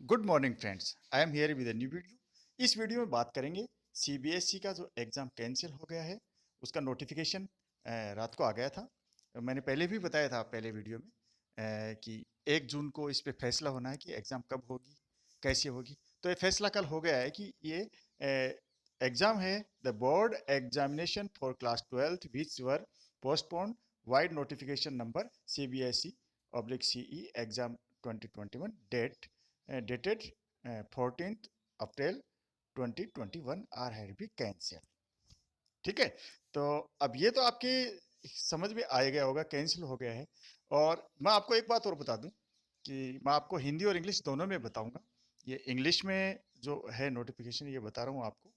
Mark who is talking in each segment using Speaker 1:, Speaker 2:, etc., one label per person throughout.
Speaker 1: Good morning friends, I am here with a new video. इस video में बात करेंगे सीबीएसई का जो एग्ज़ाम कैंसिल हो गया है उसका नोटिफिकेशन रात को आ गया था। मैंने पहले भी बताया था पहले वीडियो में कि 1 जून को इस पे फैसला होना है कि एग्ज़ाम कब होगी, कैसे होगी। तो ये फैसला कल हो गया है कि ये एग्ज़ाम है the board examination for class 12th which were postponed vide notification number CBSE/CE exam 2021 dated 14th April 2021 are had be cancelled. ठीक है, तो अब ये तो आपके समझ में आ गया होगा कैंसिल हो गया है। और मैं आपको एक बात और बता दूं कि मैं आपको हिंदी और इंग्लिश दोनों में बताऊंगा। ये इंग्लिश में जो है नोटिफिकेशन ये बता रहा हूँ आपको।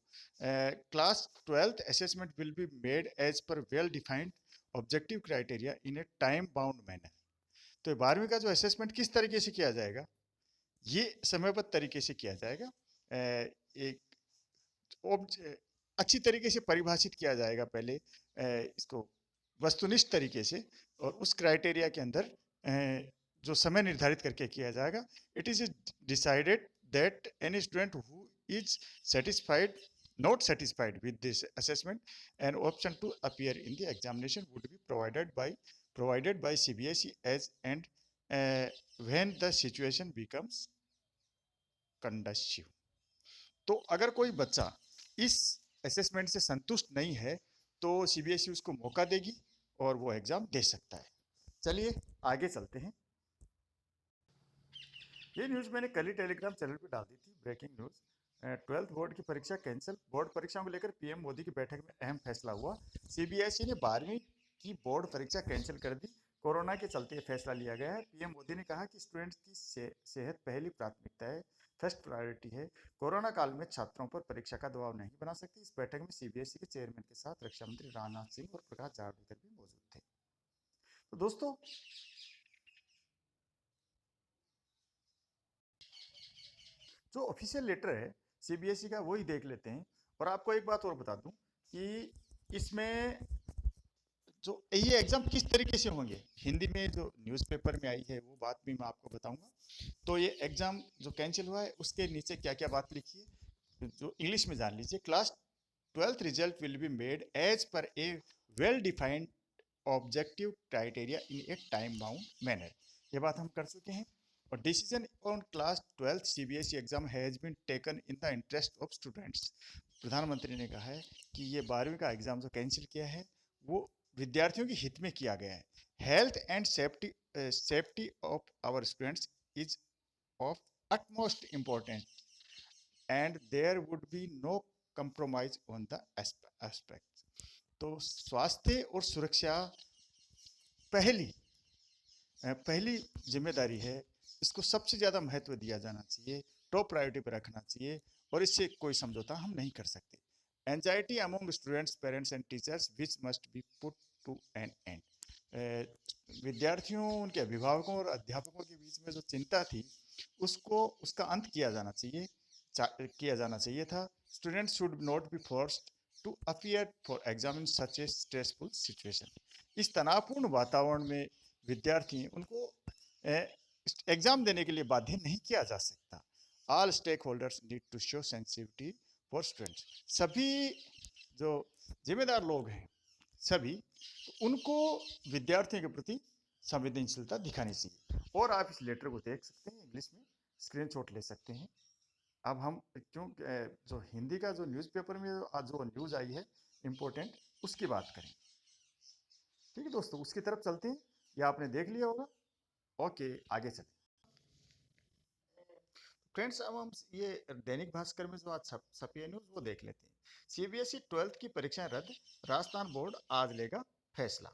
Speaker 1: Class 12th assessment will be made as per well defined objective criteria in a time bound manner. तो 12वीं का जो असेसमेंट किस तरीके से किया जाएगा, ये समयबद्ध तरीके से किया जाएगा। एक अच्छी तरीके से परिभाषित किया जाएगा पहले इसको वस्तुनिष्ठ तरीके से, और उस क्राइटेरिया के अंदर जो समय निर्धारित करके किया जाएगा। It is decided that any student who is satisfied not satisfied with this assessment, an option to appear in the examination would be provided by CBSE as and when the situation becomes conducive। तो अगर कोई बच्चा इस assessment से संतुष्ट नहीं है तो सीबीएसई उसको मौका देगी और वो एग्जाम दे सकता है। चलिए आगे चलते हैं। ये न्यूज़ मैंने कल ही टेलीग्राम चैनल पे डाल दी थी, ब्रेकिंग न्यूज़। 12th बोर्ड की परीक्षा कैंसिल। बोर्ड परीक्षाओं को लेकर पीएम मोदी की बैठक में अहम फैसला हुआ। सीबीएसई ने 12वीं की बोर्ड परीक्षा कैंसिल कर दी। कोरोना के चलते फैसला लिया गया है। पीएम मोदी ने कहा कि स्टूडेंट्स की सेहत पहली प्राथमिकता है, फर्स्ट प्रायोरिटी है। कोरोना काल में छात्रों पर परीक्षा का दबाव नहीं बना सकती। इस बैठक में सीबीएसई के चेयरमैन के साथ रक्षा मंत्री राजनाथ सिंह और प्रकाश जावड़ेकर भी मौजूद थे। तो दोस्तों, जो ऑफिशियल लेटर है सीबीएसई का वही देख लेते हैं। और आपको एक बात और बता दूं कि इसमें जो ये एग्जाम किस तरीके से होंगे, हिंदी में जो न्यूज़पेपर में आई है वो बात भी मैं आपको बताऊंगा। तो ये एग्जाम जो कैंसिल हुआ है उसके नीचे क्या क्या बात लिखी है जो इंग्लिश में जान लीजिए। Class 12th result will be made as per a well defined objective criteria in a time bound manner. ये बात हम कर चुके हैं। और decision on class 12th CBSE exam has been taken in the interest of students. प्रधानमंत्री ने कहा है कि ये 12वीं का एग्जाम जो कैंसिल किया है वो विद्यार्थियों के हित में किया गया है। Health and safety of our students is of utmost important and there would be no compromise on the aspect। तो स्वास्थ्य और सुरक्षा पहली पहली जिम्मेदारी है, इसको सबसे ज़्यादा महत्व दिया जाना चाहिए, टॉप प्रायोरिटी पर रखना चाहिए और इससे कोई समझौता हम नहीं कर सकते। Anxiety among students parents and teachers which must be put to an end. विद्यार्थियों, उनके अभिभावकों और अध्यापकों के बीच में जो चिंता थी उसको उसका अंत किया जाना चाहिए था। Students should not be forced to appear for exam in such a stressful situation. इस तनावपूर्ण वातावरण में विद्यार्थी उनको एग्जाम देने के लिए बाध्य नहीं किया जा सकता। All stakeholders need to show sensitivity for students. सभी जो जिम्मेदार लोग हैं सभी, तो उनको विद्यार्थियों के प्रति संवेदनशीलता दिखानी चाहिए। और आप इस लेटर को देख सकते हैं, इंग्लिश में स्क्रीनशॉट ले सकते हैं। अब हम क्यों जो हिंदी का जो न्यूज़पेपर में जो न्यूज़ आई है इम्पोर्टेंट, उसकी बात करें। ठीक है दोस्तों, उसकी तरफ चलते हैं। ये आपने देख लिया होगा। ओके, आगे चलें। फ्रेंड्स, अब हम ये दैनिक भास्कर में जो आज छपी है न्यूज़ वो देख लेते हैं। सीबीएसई 12th की परीक्षाएं रद्द, राजस्थान बोर्ड आज लेगा फैसला।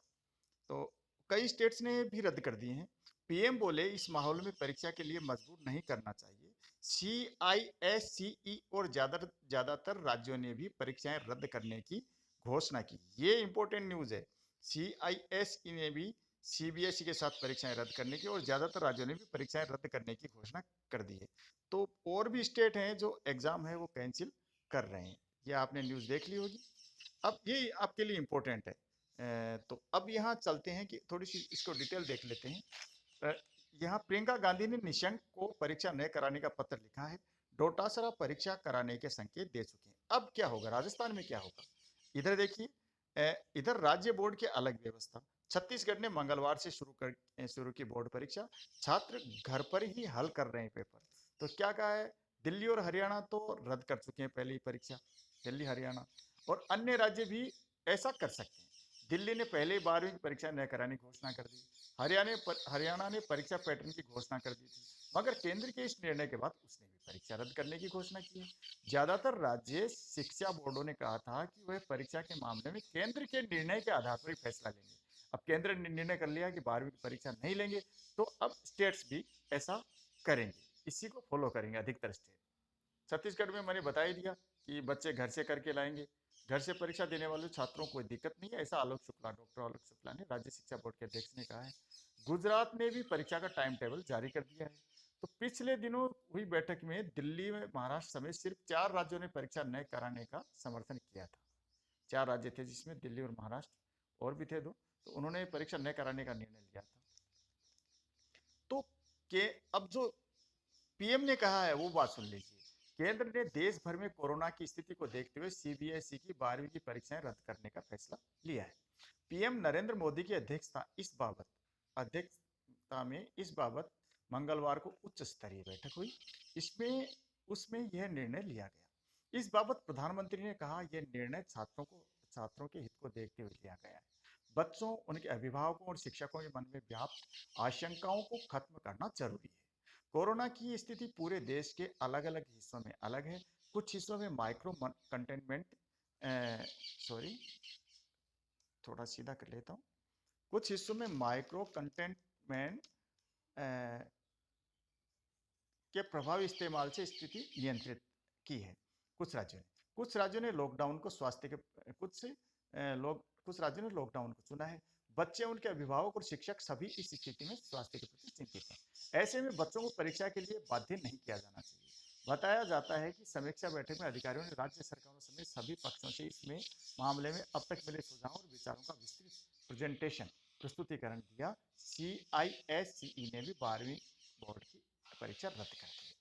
Speaker 1: तो कई स्टेट्स ने भी रद्द कर दिए हैं। पीएम बोले इस माहौल में परीक्षा के लिए मजबूर नहीं करना चाहिए। सीआईएससीई और ज्यादातर राज्यों ने भी परीक्षाएं रद्द करने की घोषणा की। ये इंपॉर्टेंट न्यूज है। सीआईएसई ने भी सीबीएसई के साथ परीक्षाएं रद्द करने की और ज्यादातर राज्यों ने भी परीक्षाएं रद्द करने की घोषणा कर दी है। तो और भी स्टेट हैं जो एग्जाम है वो कैंसिल कर रहे हैं। ये आपने न्यूज देख ली होगी। अब ये आपके लिए इम्पोर्टेंट है। तो अब यहाँ चलते हैं कि थोड़ी सी इसको डिटेल देख लेते हैं। यहाँ प्रियंका गांधी ने निशंक को परीक्षा न कराने का पत्र लिखा है। डोटासरा परीक्षा कराने के संकेत दे चुके हैं। अब क्या होगा, राजस्थान में क्या होगा? इधर देखिए, इधर राज्य बोर्ड की अलग व्यवस्था। छत्तीसगढ़ ने मंगलवार से शुरू की बोर्ड परीक्षा। छात्र घर पर ही हल कर रहे हैं पेपर। तो क्या कहा है, दिल्ली और हरियाणा तो रद्द कर चुके हैं पहली परीक्षा। दिल्ली, हरियाणा और अन्य राज्य भी ऐसा कर सकते हैं। दिल्ली ने पहले 12वीं की परीक्षा न कराने की घोषणा कर दी। हरियाणा ने परीक्षा पैटर्न की घोषणा कर दी थी, मगर केंद्र के इस निर्णय के बाद उसने भी परीक्षा रद्द करने की घोषणा की है। ज्यादातर राज्य शिक्षा बोर्डों ने कहा था कि वह परीक्षा के मामले में केंद्र के निर्णय के आधार पर ही फैसला लेंगे। अब केंद्र ने निर्णय कर लिया कि 12वीं की परीक्षा नहीं लेंगे, तो अब स्टेट्स भी ऐसा करेंगे, इसी को फॉलो करेंगे अधिकतर स्टेट। छत्तीसगढ़ में मैंने बता ही दिया कि बच्चे घर से करके लाएंगे। घर से परीक्षा देने वाले छात्रों को कोई दिक्कत नहीं है, ऐसा डॉक्टर आलोक शुक्ला ने, राज्य शिक्षा बोर्ड के अध्यक्ष ने कहा है। गुजरात ने भी परीक्षा का टाइम टेबल जारी कर दिया है। तो पिछले दिनों हुई बैठक में दिल्ली में महाराष्ट्र समेत सिर्फ 4 राज्यों ने परीक्षा न कराने का समर्थन किया था। 4 राज्य थे जिसमें दिल्ली और महाराष्ट्र, और भी थे 2, तो उन्होंने परीक्षा न कराने का निर्णय लिया था। तो के अब जो पीएम ने कहा है वो बात सुन लीजिए। केंद्र ने देश भर में कोरोना की स्थिति को देखते हुए सीबीएसई की 12वीं की परीक्षाएं रद्द करने का फैसला लिया है। पीएम नरेंद्र मोदी की अध्यक्षता में इस बाबत मंगलवार को उच्च स्तरीय बैठक हुई। इसमें उसमें यह निर्णय लिया गया। इस बाबत प्रधानमंत्री ने कहा, यह निर्णय छात्रों के हित को देखते हुए लिया गया है। बच्चों, उनके अभिभावकों और शिक्षकों के मन में व्याप्त आशंकाओं को खत्म करना जरूरी है। कोरोना की स्थिति पूरे देश के अलग अलग हिस्सों में अलग है। कुछ हिस्सों में माइक्रो कंटेनमेंट, सॉरी थोड़ा सीधा कर लेता हूँ, कुछ हिस्सों में माइक्रो कंटेनमेंट के प्रभावी इस्तेमाल से स्थिति नियंत्रित की है। कुछ राज्यों ने लॉकडाउन को कुछ राज्यों ने लॉकडाउन को चुना है। बच्चे, उनके अभिभावक और शिक्षक सभी इस स्थिति में स्वास्थ्य के प्रति चिंतित हैं। ऐसे में बच्चों को परीक्षा के लिए बाध्य नहीं किया जाना चाहिए। बताया जाता है कि समीक्षा बैठक में अधिकारियों ने राज्य सरकारों समेत सभी पक्षों से इसमें मामले में अब तक मिले सुझाव और विचारों का विस्तृत प्रस्तुतिकरण दिया। CISCE ने भी 12वीं बोर्ड की परीक्षा रद्द कर दी।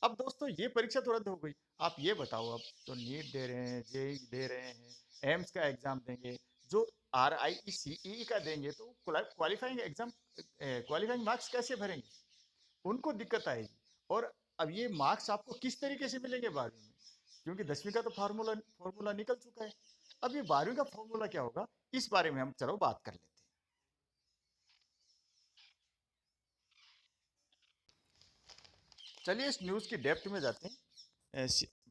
Speaker 1: अब दोस्तों ये परीक्षा तो रद्द हो गई। आप ये बताओ, अब तो नीट दे रहे हैं, जेई दे रहे हैं, एम्स का एग्जाम देंगे, जो RICE का देंगे, तो क्वालिफाइंग मार्क्स कैसे भरेंगे? उनको दिक्कत आएगी। और अब ये मार्क्स आपको किस तरीके से मिलेंगे 12वीं में, क्योंकि 10वीं का तो फॉर्मूला निकल चुका है। अब ये 12वीं का फॉर्मूला क्या होगा, इस बारे में हम चलो बात कर लेते हैं। चलिए इस न्यूज की डेप्थ में जाते हैं।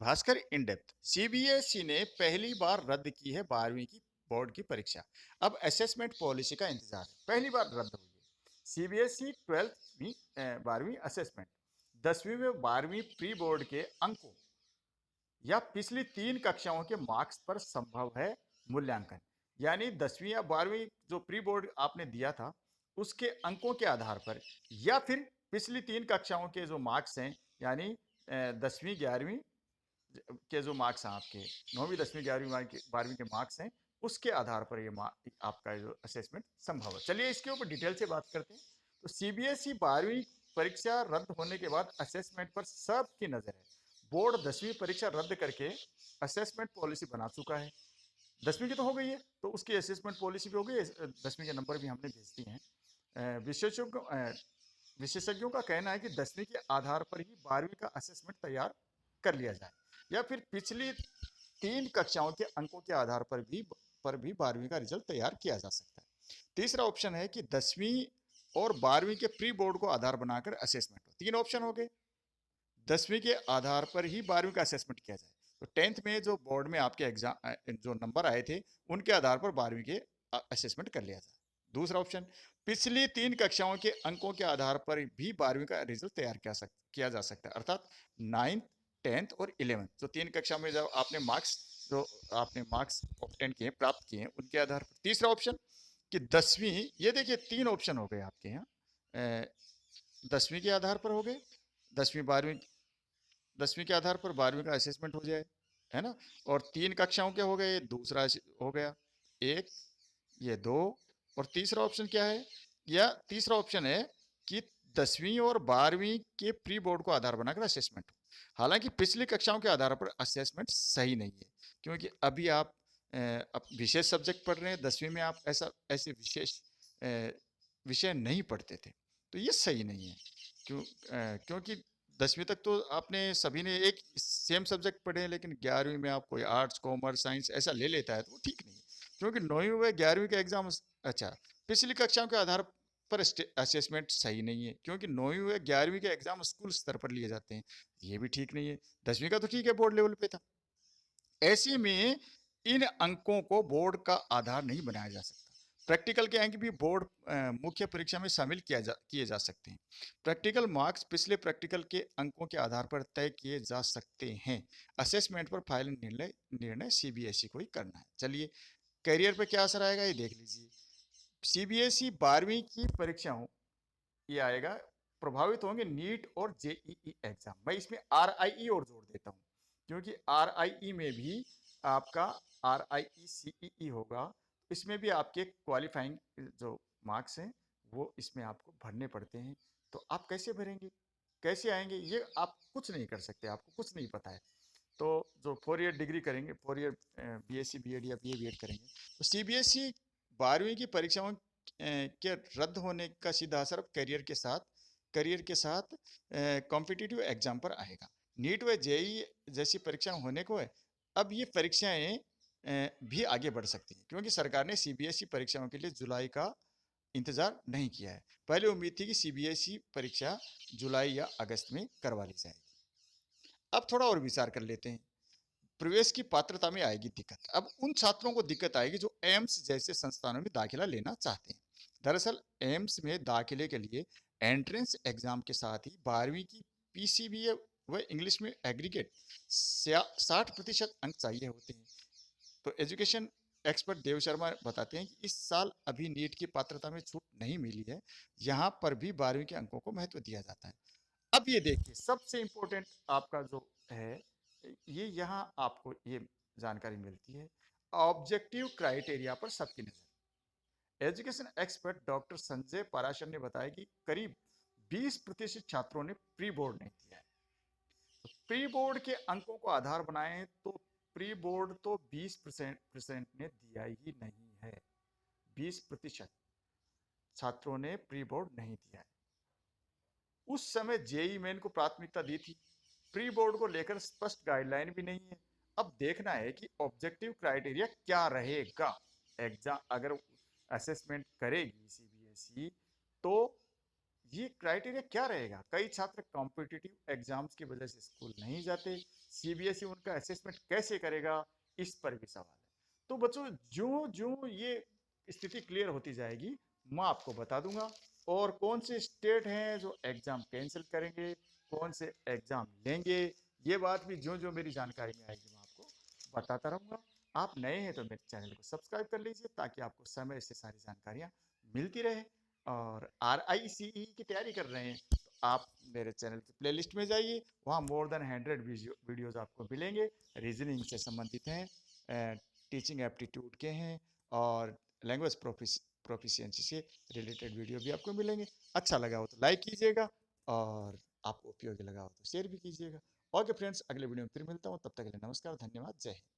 Speaker 1: Bhaskar in depth. सीबीएसई ने पहली बार रद्द की है 12वीं की बोर्ड की परीक्षा। अब असेसमेंट पॉलिसी का इंतजार है, पहली बार रद्द हुई है। सीबीएसई 12वीं असेसमेंट, 10वीं में 12वीं प्री बोर्ड के अंकों या पिछली 3 कक्षाओं के मार्क्स पर संभव है मूल्यांकन। यानी 10वीं या 12वीं जो प्री बोर्ड आपने दिया था उसके अंकों के आधार पर, या फिर पिछली 3 कक्षाओं के जो मार्क्स हैं, यानी 10वीं 11वीं के जो मार्क्स हैं आपके, 9वीं 10वीं 11वीं 12वीं के मार्क्स हैं, उसके आधार पर ये आपका जो असेसमेंट संभव है। चलिए इसके ऊपर डिटेल से बात करते हैं। तो सीबीएसई 12वीं परीक्षा रद्द होने के बाद असेसमेंट पर सबकी नजर है। बोर्ड 10वीं परीक्षा रद्द करके असेसमेंट पॉलिसी बना चुका है। 10वीं की तो हो गई है, तो उसकी असेसमेंट पॉलिसी भी हो गई है, 10वीं के नंबर भी हमने भेज दिए हैं। विशेषज्ञों का कहना है कि 10वीं के आधार पर ही 12वीं का असेसमेंट तैयार कर लिया जाए, या फिर पिछली 3 कक्षाओं के अंकों के आधार पर भी 12वीं का रिजल्ट तैयार किया जा सकता है। तीसरा ऑप्शन है कि 10वीं और 12वीं के प्री बोर्ड को आधार बनाकर असेसमेंट हो। 3 ऑप्शन हो गए। 10वीं के आधार पर ही 12वीं का असेसमेंट किया जाए, तो 10th में जो बोर्ड में आपके एग्जाम जो नंबर आए थे उनके आधार पर 12वीं के असेसमेंट कर लिया जाए। दूसरा ऑप्शन, पिछली 3 कक्षाओं के अंकों के आधार पर भी 12वीं का रिजल्ट तैयार किया जा सकता है, अर्थात 9th 10th और 11th जो 3 कक्षा में जब आपने मार्क्स ऑब्टेन किए, प्राप्त किए, उनके आधार पर। तीसरा ऑप्शन कि 10वीं, ये देखिए 3 ऑप्शन हो गए आपके यहाँ, 10वीं के आधार पर हो गए, 10वीं के आधार पर 12वीं का असेसमेंट हो जाए, है ना। और 3 कक्षाओं के हो गए, दूसरा हो गया 1, ये 2, और तीसरा ऑप्शन क्या है, या तीसरा ऑप्शन है कि 10वीं और 12वीं के प्री बोर्ड को आधार बनाकर असेसमेंट हो। हालांकि पिछली कक्षाओं के आधार पर असेसमेंट सही नहीं है, क्योंकि अभी आप विशेष सब्जेक्ट पढ़ रहे हैं, 10वीं में आप ऐसे विशेष विषय नहीं पढ़ते थे, तो ये सही नहीं है। क्योंकि 10वीं तक तो आपने सभी ने एक सेम सब्जेक्ट पढ़े हैं, लेकिन 11वीं में आप कोई आर्ट्स, कॉमर्स, साइंस ऐसा ले लेता है, तो वो ठीक नहीं है। क्योंकि 9वीं व 11वीं के एग्जाम, अच्छा, पिछली कक्षाओं के आधार पर असेसमेंट सही नहीं है, क्योंकि 9वीं व 11वीं के एग्जाम स्कूल स्तर पर लिए जाते हैं, ये भी ठीक नहीं है। 10वीं का तो ठीक है, बोर्ड लेवल पे था। ऐसे में इन अंकों को बोर्ड का आधार नहीं बनाया जा सकता। प्रैक्टिकल के अंक भी बोर्ड मुख्य परीक्षा में शामिल किए जा सकते हैं। प्रैक्टिकल मार्क्स पिछले प्रैक्टिकल के अंकों के आधार पर तय किए जा सकते हैं। असेसमेंट पर फाइनल निर्णय सीबीएसई को ही करना है। चलिए, करियर पर क्या असर आएगा ये देख लीजिए। सीबीएसई 12वीं की परीक्षाओं, ये आएगा, प्रभावित होंगे नीट और जेईई एग्जाम। मैं इसमें आरआईई और जोड़ देता हूँ, क्योंकि आरआईई में भी आपका आरआईई सीईई होगा, इसमें भी आपके क्वालिफाइंग जो मार्क्स हैं वो इसमें आपको भरने पड़ते हैं। तो आप कैसे भरेंगे, कैसे आएंगे, ये आप कुछ नहीं कर सकते, आपको कुछ नहीं पता है। तो जो 4 ईयर डिग्री करेंगे, 4 ईयर बीएससी बीएड या बीए बीएड करेंगे, तो सीबीएसई 12वीं की परीक्षाओं के रद्द होने का सीधा असर करियर के साथ कॉम्पिटिटिव एग्जाम पर आएगा। नीट व जेई जैसी परीक्षाएं होने को है, अब ये परीक्षाएं भी आगे बढ़ सकती हैं, क्योंकि सरकार ने सीबीएसई परीक्षाओं के लिए जुलाई का इंतजार नहीं किया है। पहले उम्मीद थी कि सीबीएसई परीक्षा जुलाई या अगस्त में करवा ली जाएगी। अब थोड़ा और विचार कर लेते हैं। प्रवेश की पात्रता में आएगी दिक्कत। अब उन छात्रों को दिक्कत आएगी जो एम्स जैसे संस्थानों में दाखिला लेना चाहते हैं। दरअसल एम्स में दाखिले के लिए एंट्रेंस एग्जाम के साथ ही 12वीं की पीसीबीए व इंग्लिश में एग्रीगेट 60% अंक चाहिए होते हैं। तो एजुकेशन एक्सपर्ट देव शर्मा बताते हैं कि इस साल अभी नीट की पात्रता में छूट नहीं मिली है, यहाँ पर भी 12वीं के अंकों को महत्व दिया जाता है। अब ये देखिए, सबसे इंपॉर्टेंट आपका जो है, ये यहाँ आपको ये जानकारी मिलती है, ऑब्जेक्टिव क्राइटेरिया पर सबकी नजर। Education expert doctor Sanjay Parashar ने बताया कि करीब 20% छात्रों ने प्री बोर्ड नहीं दिया है। तो प्री बोर्ड के अंकों को आधार बनाएं तो प्री बोर्ड तो 20% ने दिया ही नहीं है। 20% छात्रों ने प्री बोर्ड नहीं दिया है। उस समय जेई मेन को प्राथमिकता दी थी, प्री बोर्ड को लेकर स्पष्ट गाइडलाइन भी नहीं है। अब देखना है कि ऑब्जेक्टिव क्राइटेरिया क्या रहेगा। एग्जाम अगर असेसमेंट करेगी सीबीएसई, तो ये क्राइटेरिया क्या रहेगा। कई छात्र कॉम्पिटिटिव एग्जाम्स की वजह से स्कूल नहीं जाते, सीबीएसई उनका असेसमेंट कैसे करेगा, इस पर भी सवाल है। तो बच्चों, जो जो ये स्थिति क्लियर होती जाएगी, मैं आपको बता दूंगा। और कौन से स्टेट हैं जो एग्जाम कैंसिल करेंगे, कौन से एग्जाम लेंगे, ये बात भी जो जो मेरी जानकारी में आएगी मैं आपको बताता रहूंगा। आप नए हैं तो मेरे चैनल को सब्सक्राइब कर लीजिए, ताकि आपको समय से सारी जानकारियां मिलती रहे। और आरआईसीई की तैयारी कर रहे हैं तो आप मेरे चैनल की प्लेलिस्ट में जाइए, वहाँ मोर देन 100 वीडियोज़ आपको मिलेंगे। रीजनिंग से संबंधित हैं, टीचिंग एप्टीट्यूड के हैं, और लैंग्वेज प्रोफिशिएंसी से रिलेटेड वीडियो भी आपको मिलेंगे। अच्छा लगा हो तो लाइक कीजिएगा, और आपको उपयोगी लगा हो तो शेयर भी कीजिएगा। ओके फ्रेंड्स, अगले वीडियो में फिर मिलता हूँ, तब तक के लिए नमस्कार, धन्यवाद, जय हिंद।